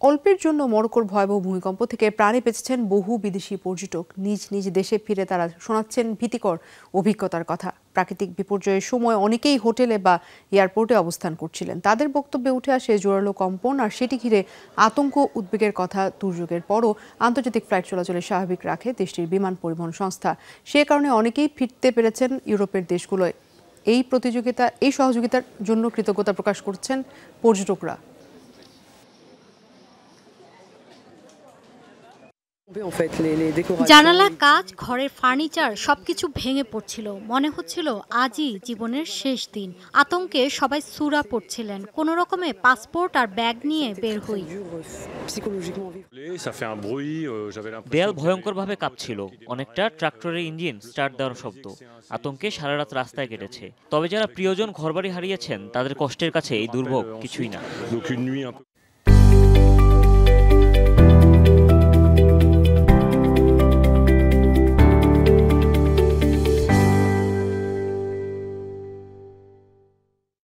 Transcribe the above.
অল্পের জন্য মরক্কোর ভয়াবহ ভূমিকম্প থেকে প্রাণে বেঁচেছেন বহু বিদেশি পর্যটক। নিজ নিজ দেশে ফিরে তারা শোনাচ্ছেন ভীতিকর অভিজ্ঞতার কথা। প্রাকৃতিক বিপর্যয়ের সময় অনেকেই হোটেলে বা এয়ারপোর্টে অবস্থান করছিলেন। তাদের বক্তব্যে উঠে আসে জোরালো কম্পন, আর সেটি ঘিরে আতঙ্ক উদ্বেগের কথা। দুর্যোগের পরও আন্তর্জাতিক ফ্লাইট চলাচলে স্বাভাবিক রাখে দেশটির বিমান পরিবহন সংস্থা। সে কারণে অনেকেই ফিরতে পেরেছেন ইউরোপের দেশগুলোয়। এই সহযোগিতার জন্য কৃতজ্ঞতা প্রকাশ করছেন পর্যটকরা। জানালা, কাঁচ, ঘরের ফার্নিচার সবকিছু ভেঙে পড়ছিল। মনে হচ্ছিল আজই জীবনের শেষ দিন। আতঙ্কে সবাই সূরা পড়ছিলেন। কোনো রকমে পাসপোর্ট আর ব্যাগ নিয়ে বের হই। দেয়াল ভয়ঙ্করভাবে কাঁপছিল, অনেকটা ট্রাক্টরের ইঞ্জিন স্টার্ট দেওয়ার শব্দ। আতঙ্কে সারা রাত রাস্তায় কেটেছে। তবে যারা প্রিয়জন ঘরবাড়ি হারিয়েছেন তাদের কষ্টের কাছে এই দুর্ভোগ কিছুই না।